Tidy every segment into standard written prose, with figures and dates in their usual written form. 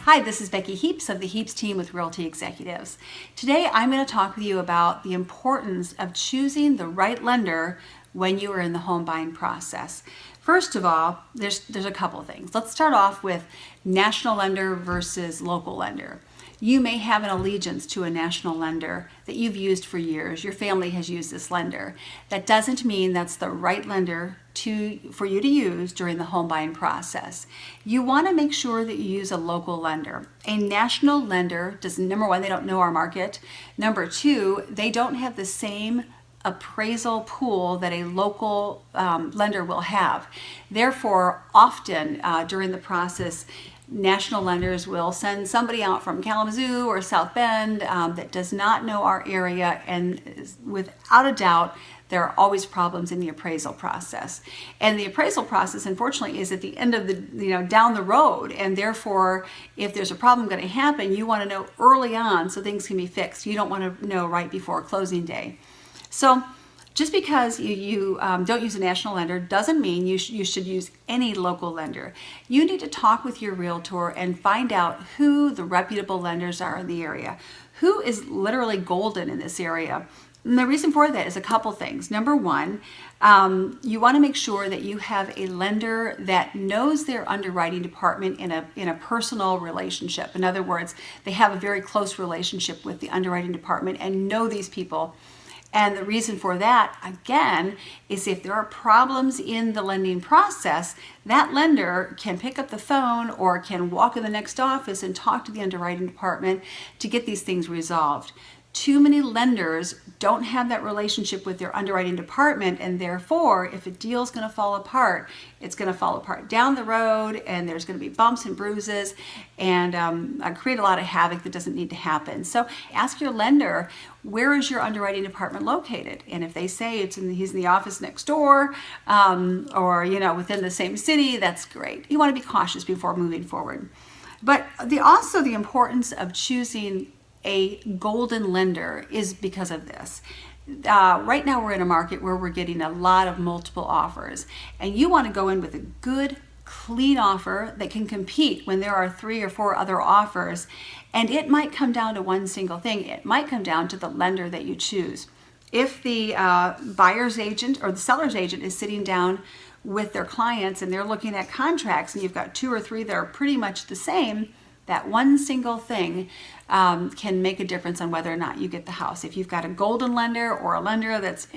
Hi, this is Becky Heaps of the Heaps team with Realty Executives. Today I'm going to talk with you about the importance of choosing the right lender when you are in the home buying process. First of all, there's a couple of things. Let's start off with national lender versus local lender. You may have an allegiance to a national lender that you've used for years. Your family has used this lender. That doesn't mean that's the right lender for you to use during the home buying process. You want to make sure that you use a local lender. A national lender does, number one, they don't know our market. Number two, they don't have the same appraisal pool that a local lender will have. Therefore, often during the process, national lenders will send somebody out from Kalamazoo or South Bend that does not know our area, and without a doubt, there are always problems in the appraisal process. And the appraisal process, unfortunately, is at the end of down the road. And therefore, if there's a problem going to happen, you want to know early on so things can be fixed. You don't want to know right before closing day. So just because you don't use a national lender doesn't mean you should use any local lender. You need to talk with your realtor and find out who the reputable lenders are in the area, who is literally golden in this area. And the reason for that is a couple things. Number one, you want to make sure that you have a lender that knows their underwriting department in a personal relationship. In other words, they have a very close relationship with the underwriting department and know these people. And the reason for that, again, is if there are problems in the lending process, that lender can pick up the phone or can walk in the next office and talk to the underwriting department to get these things resolved. Too many lenders don't have that relationship with their underwriting department, and therefore, if a deal is going to fall apart, it's going to fall apart down the road, and there's going to be bumps and bruises, and create a lot of havoc that doesn't need to happen. So ask your lender, where is your underwriting department located? And if they say he's in the office next door, or within the same city, that's great. You want to be cautious before moving forward. But also the importance of choosing a golden lender is because of this. Right now we're in a market where we're getting a lot of multiple offers, and you want to go in with a good, clean offer that can compete when there are 3 or 4 other offers. And it might come down to one single thing. It might come down to the lender that you choose. If the buyer's agent or the seller's agent is sitting down with their clients and they're looking at contracts, and you've got 2 or 3 that are pretty much the same, that one single thing can make a difference on whether or not you get the house. If you've got a golden lender or a lender that's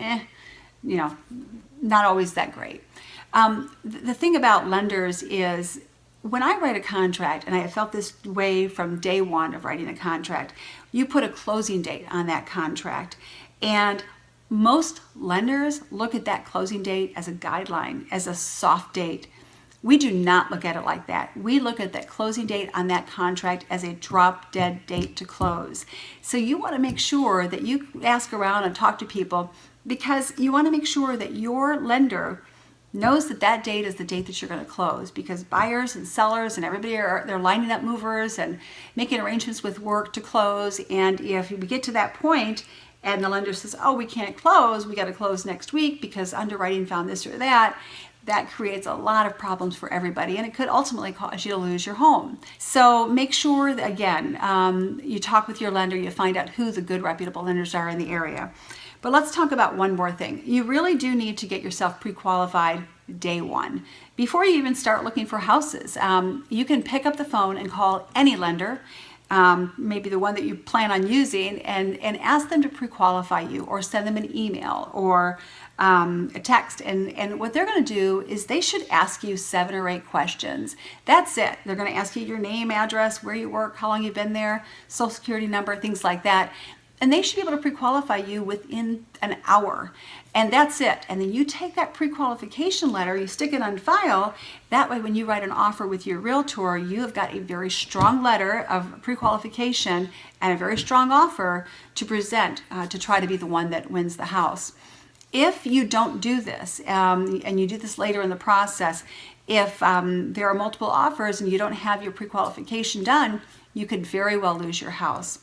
not always that great. The thing about lenders is, when I write a contract, and I have felt this way from day one of writing a contract, you put a closing date on that contract. And most lenders look at that closing date as a guideline, as a soft date. We do not look at it like that. We look at that closing date on that contract as a drop dead date to close. So you want to make sure that you ask around and talk to people, because you want to make sure that your lender knows that that date is the date that you're going to close, because buyers and sellers and everybody they're lining up movers and making arrangements with work to close. And if we get to that point and the lender says, oh, we can't close, we got to close next week because underwriting found this or that creates a lot of problems for everybody, and it could ultimately cause you to lose your home. So make sure that, again, you talk with your lender, you find out who the good, reputable lenders are in the area. But let's talk about one more thing. You really do need to get yourself pre-qualified day one. Before you even start looking for houses, you can pick up the phone and call any lender, maybe the one that you plan on using, and ask them to pre-qualify you, or send them an email or a text. And what they're going to do is they should ask you 7 or 8 questions. That's it. They're going to ask you your name, address, where you work, how long you've been there, social security number, things like that. And they should be able to pre-qualify you within an hour. And that's it. And then you take that pre-qualification letter, you stick it on file. That way, when you write an offer with your realtor, you have got a very strong letter of pre-qualification and a very strong offer to present to try to be the one that wins the house. If you don't do this, and you do this later in the process, if there are multiple offers and you don't have your pre-qualification done, you could very well lose your house.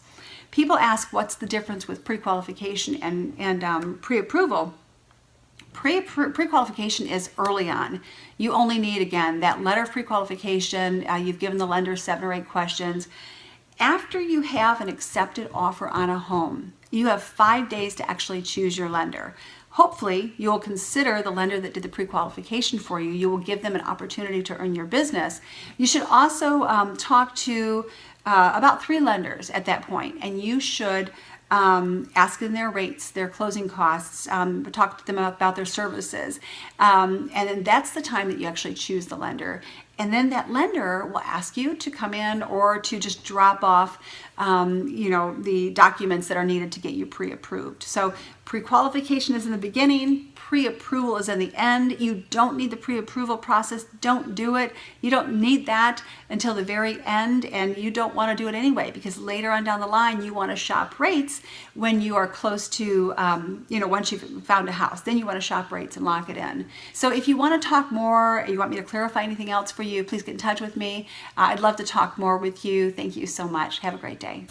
People ask, what's the difference with pre-qualification and pre-approval? Pre-qualification is early on. You only need, again, that letter of pre-qualification. You've given the lender 7 or 8 questions. After you have an accepted offer on a home, you have 5 days to actually choose your lender. Hopefully, you'll consider the lender that did the pre-qualification for you. You will give them an opportunity to earn your business. You should also talk to about 3 lenders at that point, and you should ask them their rates, their closing costs, talk to them about their services. And then that's the time that you actually choose the lender. And then that lender will ask you to come in or to just drop off, the documents that are needed to get you pre-approved. So pre-qualification is in the beginning, pre-approval is in the end. You don't need the pre-approval process. Don't do it. You don't need that until the very end, and you don't want to do it anyway, because later on down the line, you want to shop rates when you are close to, once you've found a house. Then you want to shop rates and lock it in. So if you want to talk more, or you want me to clarify anything else for you, please get in touch with me. I'd love to talk more with you. Thank you so much. Have a great day.